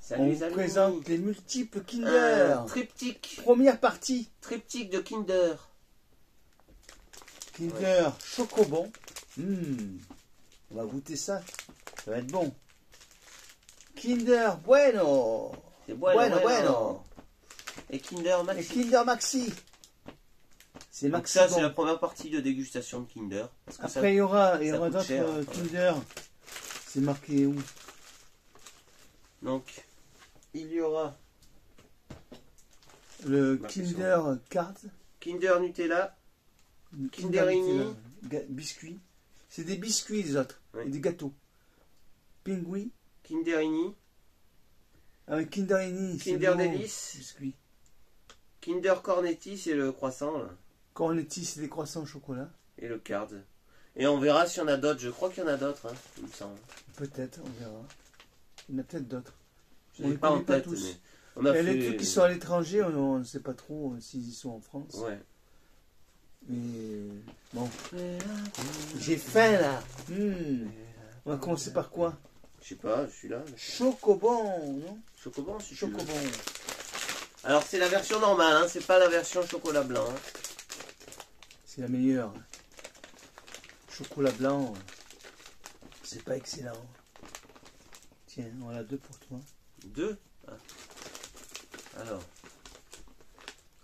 Salut On les vous amis. présente les multiples Kinder. Triptyque. Première partie. Triptyque de Kinder. Kinder Chocobon. On va goûter ça. Ça va être bon. Kinder Bueno. C'est Bueno. Et Kinder Et Maxi. Kinder Maxi. C'est Donc Maxi. ça, bon. c'est la première partie de dégustation de Kinder. Parce que Après, il y aura coûte d'autres cher, Kinder. C'est marqué où? Donc, il y aura Le Marqué Kinder Card. Kinder Nutella, Kinderini. Nutella, biscuits. C'est des biscuits les autres. Oui. Et des gâteaux. Pingui. Kinderini, Kinderini. c'est Kinder beau. Delice. Biscuits. Kinder Cornetti, c'est le croissant là, Cornetti, c'est des croissants au chocolat. et le card. Et on verra s'il y en a d'autres. Je crois qu'il y en a d'autres, hein, il me semble. Peut-être, on verra. Il y en a peut-être d'autres. Je On n'ai les pas en connaît pas tête, tous. mais on a Et fait... les trucs qui sont à l'étranger, on ne sait pas trop s'ils y sont en France. Ouais. Mais bon. J'ai faim là. On va commencer par quoi? Je sais pas, je suis là. Chocobon, non? Chocobon, si tu veux. Chocobon. Alors c'est la version normale, hein, c'est pas la version chocolat blanc. Hein. C'est la meilleure. Chocolat blanc, c'est pas excellent. Tiens, voilà 2 pour toi. 2. Ah. Alors.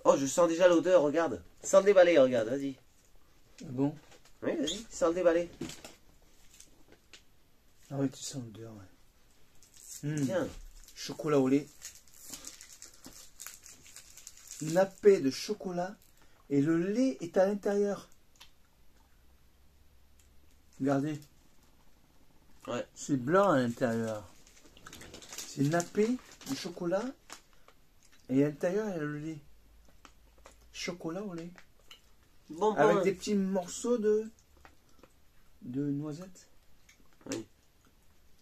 Oh, je sens déjà l'odeur, regarde. Sans le déballer, regarde, vas-y. Ah bon? Oui, vas-y, sans le déballer. Ah oui, tu sens l'odeur, ouais. Tiens. Chocolat au lait. Nappé de chocolat et le lait est à l'intérieur. Regardez. Ouais. C'est blanc à l'intérieur. C'est nappé de chocolat et à l'intérieur il y a le lait. Chocolat au lait. Bonbon. Avec des petits morceaux de noisettes. Oui.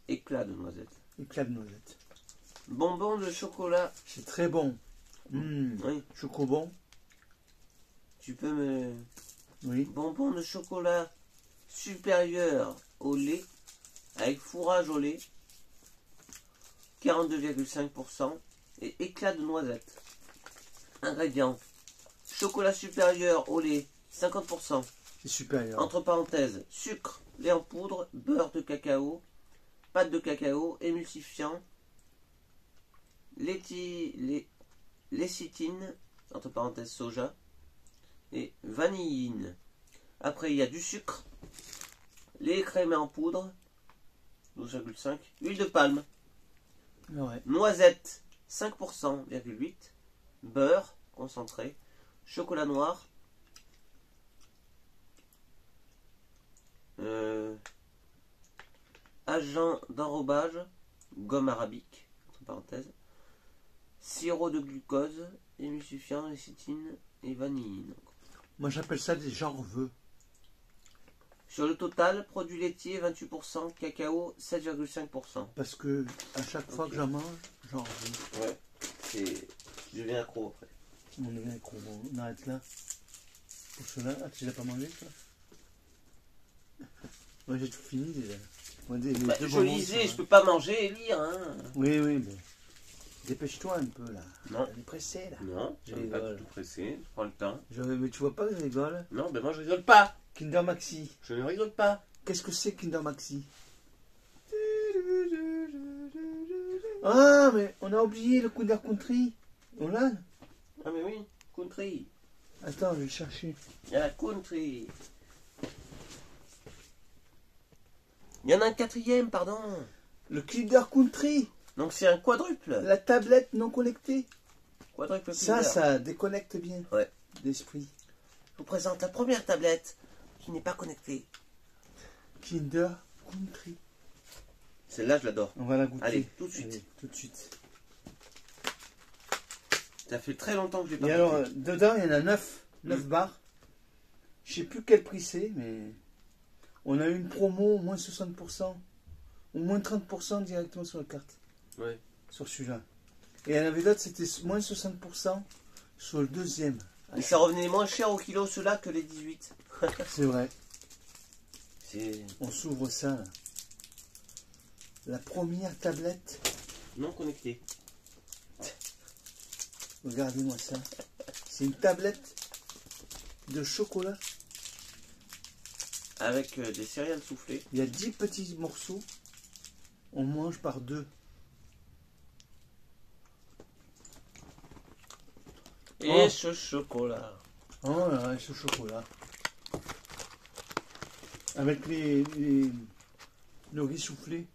Éclat de noisette. Éclat de noisettes. Bonbon de chocolat. C'est très bon. Oui. Chocobon. Tu peux me... Oui. Bonbon de chocolat supérieur au lait, avec fourrage au lait, 42,5%, et éclat de noisette. Ingrédients. Chocolat supérieur au lait, 50%. C'est supérieur. Entre parenthèses, sucre, lait en poudre, beurre de cacao, pâte de cacao, émulsifiant, lécithine, entre parenthèses soja, et vanilline. Après, il y a du sucre, lait écrémé en poudre, 12,5, huile de palme, Ouais. noisette, 5%,8, beurre concentré, chocolat noir, agent d'enrobage, gomme arabique, entre parenthèses, sirop de glucose, émulsifiant, lécithine et vanilline. Moi j'appelle ça des genreveux. Sur le total, produits laitiers 28%, cacao 7,5%. Parce que à chaque fois que j'en mange, j'en veux. Ouais, je deviens accro après. On est bien con. On arrête là. Pour cela, tu l'as pas mangé toi? Moi j'ai tout fini déjà. Moi, les Bah, deux je bonbons lisais, sont je peux pas manger et lire. Hein. Oui, mais dépêche-toi un peu là. Non. Elle est pressée là. Non, je suis pas du tout pressé, je prends le temps. Mais tu vois pas que je rigole? Non, ben moi je rigole pas. Kinder Maxi. Je ne rigole pas. Qu'est-ce que c'est Kinder Maxi? Ah, mais on a oublié le Kinder Country. On l'a? Ah mais oui, country. Attends, je vais le chercher. Il y a la country. Il y en a un quatrième, pardon. Le Kinder Country. Donc c'est un quadruple. La tablette non connectée. Quadruple Ça, Kinder. ça déconnecte bien. Ouais. L'esprit. Je vous présente la première tablette qui n'est pas connectée. Kinder Country. Celle-là, je l'adore. On va la goûter. Allez, tout de suite. Allez, tout de suite. Ça fait très longtemps que je l'ai pas Et alors, goûté. dedans, il y en a 9 barres. Je sais plus quel prix c'est, mais on a eu une promo, moins 60%, ou moins 30% directement sur la carte. Ouais. Sur celui-là. Et il y en avait d'autres, c'était moins 60% sur le deuxième. Et ça revenait moins cher au kilo ceux-là que les 18. C'est vrai. C'est... On s'ouvre ça là. La première tablette non connecté. Regardez-moi ça. C'est une tablette de chocolat. Avec des céréales soufflées. Il y a 10 petits morceaux. On mange par deux. Et Oh. ce chocolat. Oh là là, ce chocolat. Avec le riz soufflé.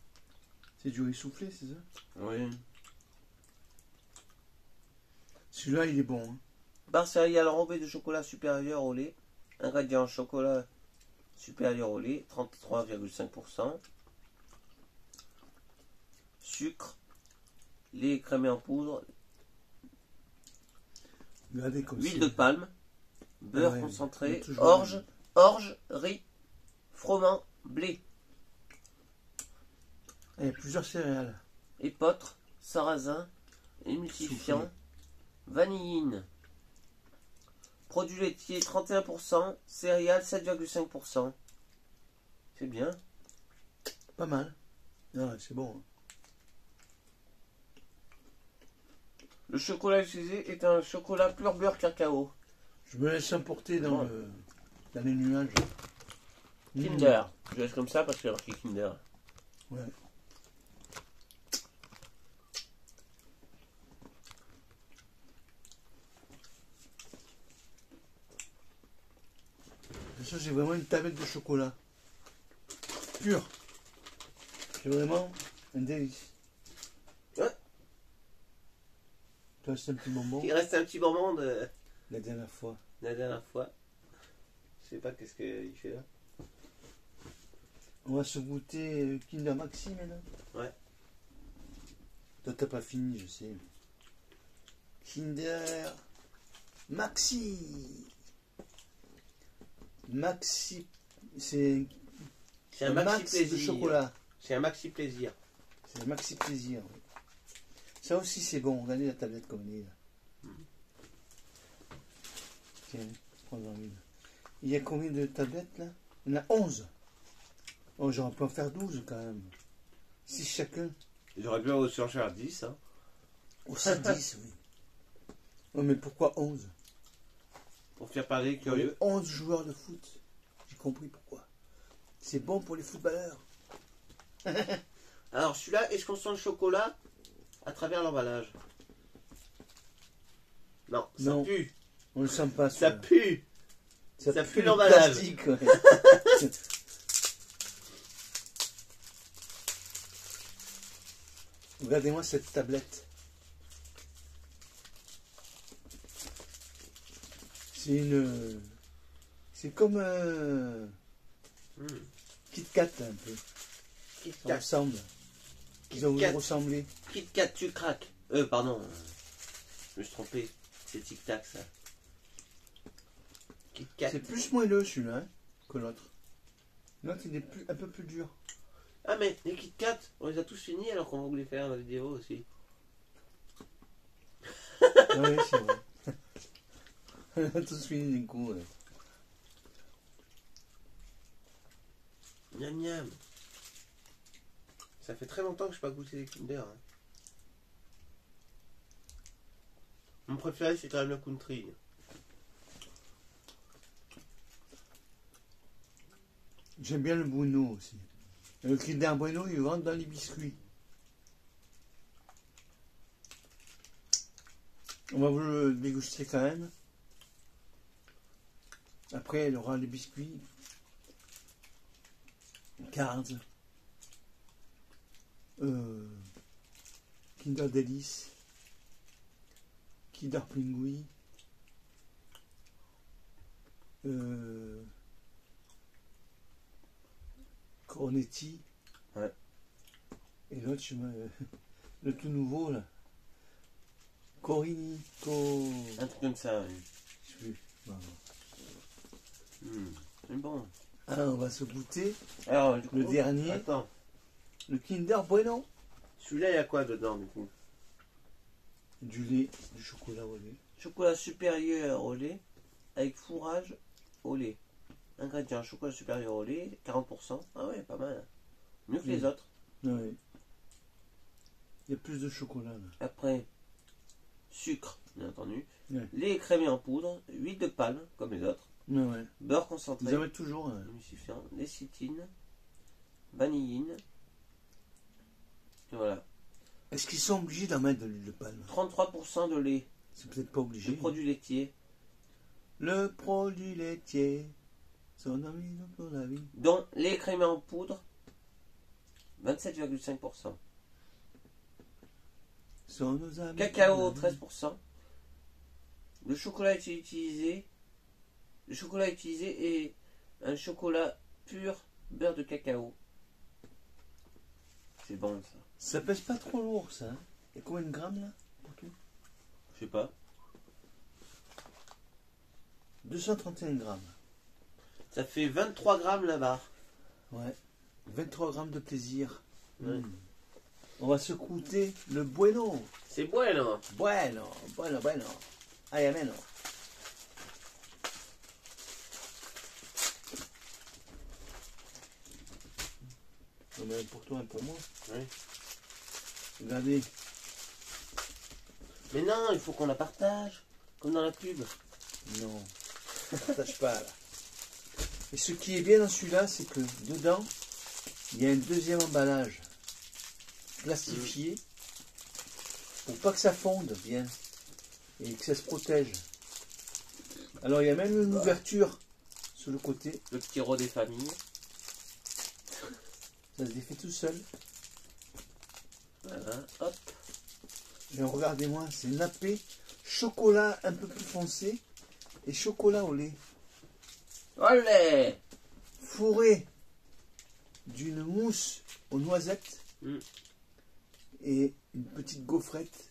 C'est du riz soufflé, c'est ça? Oui. Celui-là, il est bon. Hein. Barre céréales enrobées de chocolat supérieur au lait. Ingrédients chocolat supérieur au lait, 33,5%. Sucre, lait écrémé en poudre, Regardez comme huile c'est. de palme, beurre Ouais, concentré, il y a toujours orge, riz, froment, blé, Il y a plusieurs céréales. épeautre, sarrasin, émulsifiant, Soufflé. vanilline. Produits laitiers 31%, céréales 7,5%. C'est bien. Pas mal. Non, c'est bon. Hein. Le chocolat utilisé est un chocolat pur beurre cacao. Je me laisse emporter dans, Ouais. dans les nuages. Kinder. Je laisse comme ça parce qu'il y a marqué Kinder. Ouais. Ça, c'est vraiment une tablette de chocolat. Pur. C'est vraiment un délice. Ouais. Toi, c'est un petit bonbon. Il reste un petit bonbon de La dernière fois. la dernière fois. Je sais pas qu'est-ce qu'il fait là. On va se goûter Kinder Maxi maintenant. Ouais. Toi, t'as pas fini, je sais. Kinder Maxi. Maxi. C'est C'est un maxi max plaisir. de chocolat. C'est un maxi plaisir. C'est un maxi plaisir. Oui. Ça aussi, c'est bon. Regardez la tablette comme elle est là. Tiens, prends-en une. Il y a combien de tablettes là? Il y en a 11. Oh, j'aurais pu en faire 12 quand même. 6 chacun. J'aurais pu aussi en faire 10. Hein. Aussi 10, oui. Oh, mais pourquoi 11? Pour faire parler Il y a curieux. 11 joueurs de foot. J'ai compris pourquoi. C'est bon pour les footballeurs. Alors celui-là, est-ce qu'on sent le chocolat à travers l'emballage? Non, ça Non. pue. On ne le sent pas. Ça celui-là. pue. ça pue le l'emballage. plastique, ouais. Regardez-moi cette tablette. C'est une. C'est comme un Kit Kat un peu. Kit Ça Kat. ressemble. Ils ont voulu Kat. ressembler. Kit Kat, tu craques. Pardon. Je me suis trompé. C'est Tic Tac ça. Kit Kat. C'est plus moelleux celui-là hein, que l'autre. L'autre il est un peu plus dur. Ah mais les Kit Kat, on les a tous finis alors qu'on voulait faire la vidéo aussi. Ah oui, c'est vrai. On a tous fini d'un coup. Ouais. Miam miam. Ça fait très longtemps que je n'ai pas goûté les Kinder. Hein. Mon préféré c'est quand même le Country. J'aime bien le Bruno aussi. Le Kinder Bueno, il rentre dans les biscuits. On va vous le déguster quand même. Après, il y aura les biscuits. Cards. Kinder Delice. Kinder Pingui. Cornetti. Ouais. Et l'autre, le tout nouveau là. Corini. Un truc comme ça. Oui. Je sais plus. Bon. C'est bon. Ah, on va se goûter Alors, du coup, le dernier. Attends. Le Kinder Bueno. Celui-là, il y a quoi dedans du coup? Du lait, du chocolat au lait. Chocolat supérieur au lait avec fourrage au lait. Ingrédients chocolat supérieur au lait, 40%. Ah ouais, pas mal. Mieux que les autres. Oui. Il y a plus de chocolat là. Après, sucre, bien entendu. Ouais. Lait écrémé en poudre. Huile de palme, comme les autres. Ouais. Beurre concentré. Ils en mettent toujours. Émulsifiant. Lécithine. Vanilline. Et voilà. Est-ce qu'ils sont obligés d'en mettre de l'huile de palme? 33% de lait. C'est peut-être pas obligé. De produits laitiers. Le produit laitier. Son ami pour la vie. Dont lait écrémé en poudre. 27,5%. Sont nos amis. Cacao, 13%. Le chocolat utilisé. Le chocolat utilisé est un chocolat pur beurre de cacao. C'est bon ça. Ça pèse pas trop lourd ça. Hein. Il y a combien de grammes là? Je sais pas. 231 grammes. Ça fait 23 grammes la barre. Ouais. 23 grammes de plaisir. Ouais. On va se goûter le bueno. C'est bueno. Bueno. Ay, ameno. On en a pour toi, un pour moi. Oui. Regardez. Mais non, il faut qu'on la partage. Comme dans la pub. Non. On partage pas là. Et ce qui est bien dans celui-là, c'est que dedans, il y a un deuxième emballage plastifié pour pas que ça fonde bien et que ça se protège. Alors il y a même une ouverture sur le côté. Le petit rot des familles. Ça se défait tout seul. Voilà, hop. Et regardez-moi, c'est nappé chocolat un peu plus foncé et chocolat au lait. Olé. Fourré d'une mousse aux noisettes et une petite gaufrette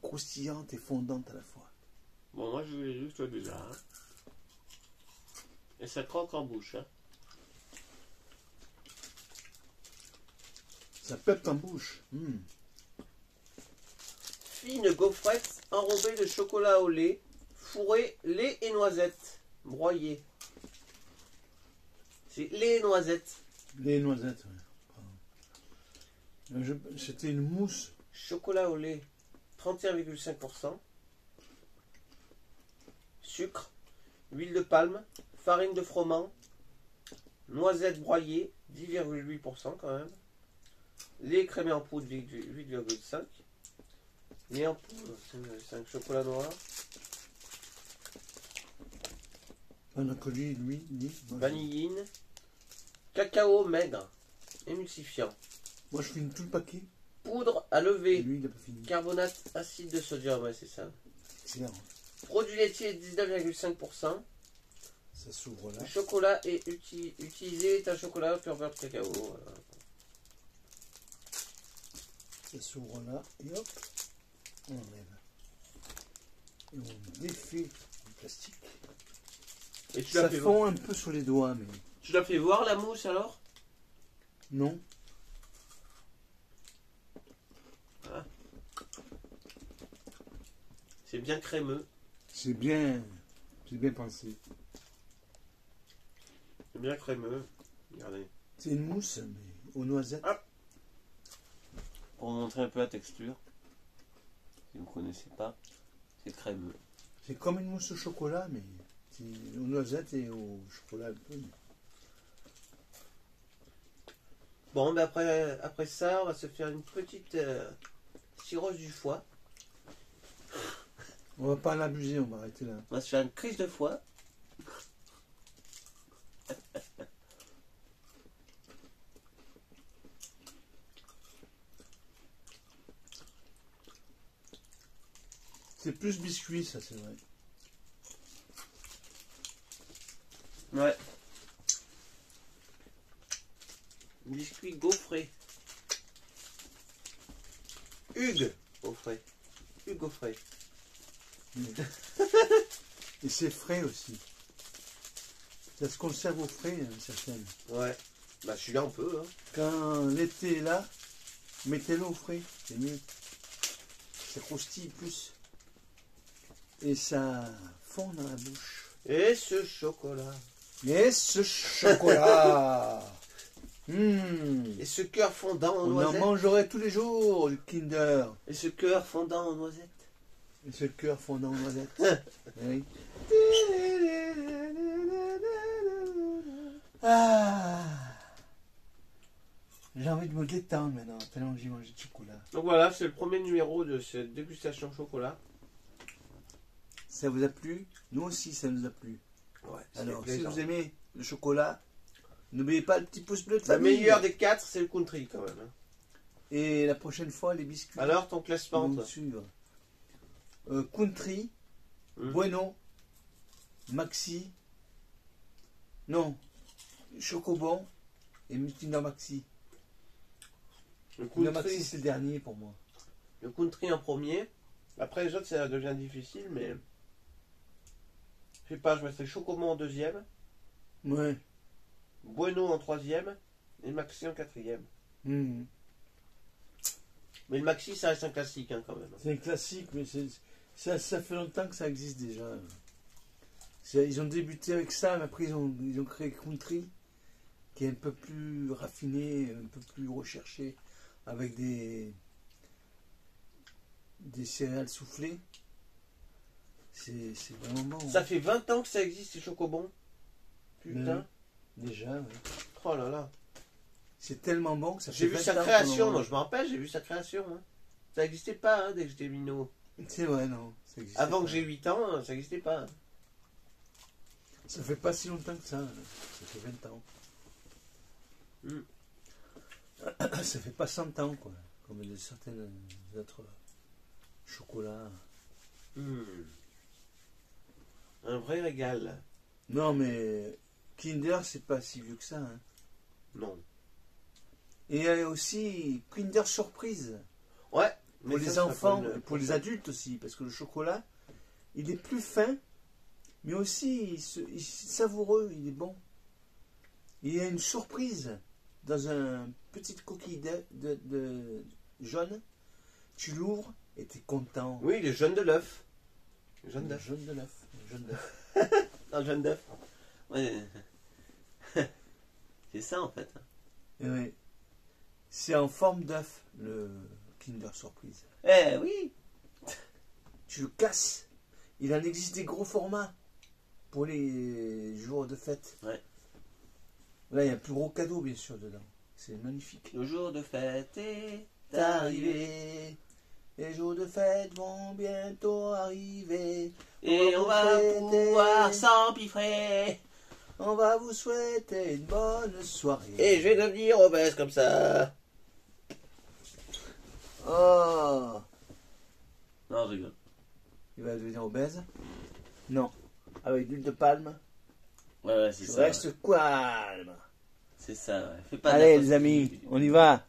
croustillante et fondante à la fois. Bon, moi je vais juste déjà. Hein. Et ça croque en bouche. Hein. Ça pète en bouche. Fine gaufrette enrobée de chocolat au lait, fourrée lait et noisettes, broyées. C'est lait et noisettes. Les noisettes, ouais. C'était une mousse. Chocolat au lait, 31,5%. Sucre, huile de palme, farine de froment, noisettes broyées, 10,8% quand même. Lait écrémé en poudre, 8,5%. Lait en poudre, 5,5%. Chocolat noir. Pendant que lui, Vanilline. Cacao maigre. Émulsifiant. Moi, je finis tout le paquet. Poudre à Et lever. lui, il n'a pas fini. Carbonate acide de sodium, ouais, c'est ça. Excellent. Produit laitier, 19,5%. Ça s'ouvre là. Le chocolat est utilisé est un chocolat pur beurre de cacao. Voilà. Ça s'ouvre là. Et hop. On enlève. Et on défait le plastique. Et tu Ça l'as fait, fond un peu sur les doigts, mais tu l'as fait voir la mousse alors? non. Voilà. C'est bien crémeux. C'est bien pensé. C'est bien crémeux. Regardez. C'est une mousse, mais aux noisettes. Ah. Pour vous montrer un peu la texture, si vous ne connaissez pas, c'est crémeux. C'est comme une mousse au chocolat, mais c'est aux noisettes et au chocolat un peu. Bon, ben après ça, on va se faire une petite cirrhose du foie. On va pas en abuser, on va arrêter là. On va se faire une crise de foie. C'est plus biscuit, ça, c'est vrai. Ouais. Biscuit gaufré. Hugues gaufré. Hugues gaufré. Et c'est frais aussi. Ça se conserve au frais, hein, certaines. Ouais. Bah celui-là on peut. Hein. Quand l'été est là, mettez-le au frais, c'est mieux. Ça croustille plus. Et ça fond dans la bouche. Et ce chocolat. Et ce chocolat Et ce cœur fondant en On en noisette. mangerait tous les jours, du Kinder. Et ce cœur fondant en noisette. Et ce cœur fondant en noisette. Oui. Ah. J'ai envie de me détendre maintenant, tellement que j'ai mangé de chocolat. Donc voilà, c'est le premier numéro de cette dégustation chocolat. Ça vous a plu? Nous aussi, ça nous a plu. Ouais, Alors, si plaisant. vous aimez le chocolat, n'oubliez pas le petit pouce bleu de La famille. meilleure des 4, c'est le country quand même. Hein. Et la prochaine fois, les biscuits. Alors, ton classement, vont toi suivre. Country, Hmm. Bueno, Maxi, non, Chocobon et Kinder Maxi. Le Kinder Maxi, country, c'est le dernier pour moi. le country en premier. Après, les autres, ça devient difficile, mais... Je sais pas, je mettrais Chocomon en deuxième, Ouais. Bueno en troisième, et Maxi en quatrième. Mhm. Mais le Maxi, ça reste un classique hein, quand même. C'est un classique, mais ça fait longtemps que ça existe déjà. Ils ont débuté avec ça, mais après ils ont créé Country, qui est un peu plus raffiné, un peu plus recherché, avec des céréales soufflées. C'est vraiment bon. Ça fait 20 ans que ça existe, ces Chocobons. Putain. Déjà, oui. Oh là là. C'est tellement bon que ça J'ai fait vu 20 sa ans qu'on en création, mange. moi je me rappelle, j'ai vu sa création. Hein. Ça n'existait pas hein, dès que j'étais minot. C'est vrai, non. Ça existe Avant pas. que j'ai 8 ans, ça n'existait pas. Ça fait pas si longtemps que ça. Ça fait 20 ans. Ça fait pas 100 ans, quoi. Comme de certaines autres chocolats. Un vrai régal. Non, mais Kinder, c'est pas si vieux que ça. Hein. Non. Et il y a aussi Kinder Surprise. Ouais. Pour mais les ça, enfants, ça pour les adultes aussi. Parce que le chocolat, il est plus fin, mais aussi il est savoureux, il est bon. Il y a une surprise dans une petite coquille de jaune. Tu l'ouvres et tu es content. Oui, les jeunes de l'œuf. Les jeunes Le d'œuf. jaune de l'œuf. Le jaune d'œuf. Un jeune d'œuf. Ouais. C'est ça en fait. Et oui. C'est en forme d'œuf, le Kinder Surprise. Eh oui. Tu le casses. Il en existe des gros formats pour les jours de fête. Ouais. Là, il y a un plus gros cadeau, bien sûr, dedans. C'est magnifique. Le jour de fête est arrivé. Arrivé. Les jours de fête vont bientôt arriver. Et on va souhaiter- pouvoir s'empiffrer. On va vous souhaiter une bonne soirée. Et je vais devenir obèse comme ça. Oh, Non, je rigole. il va devenir obèse? Non. Avec l'huile de palme, Ouais, c'est je ça. reste calme. C'est ça, ouais. Fais pas Allez, n'importe les amis, qui. on y va.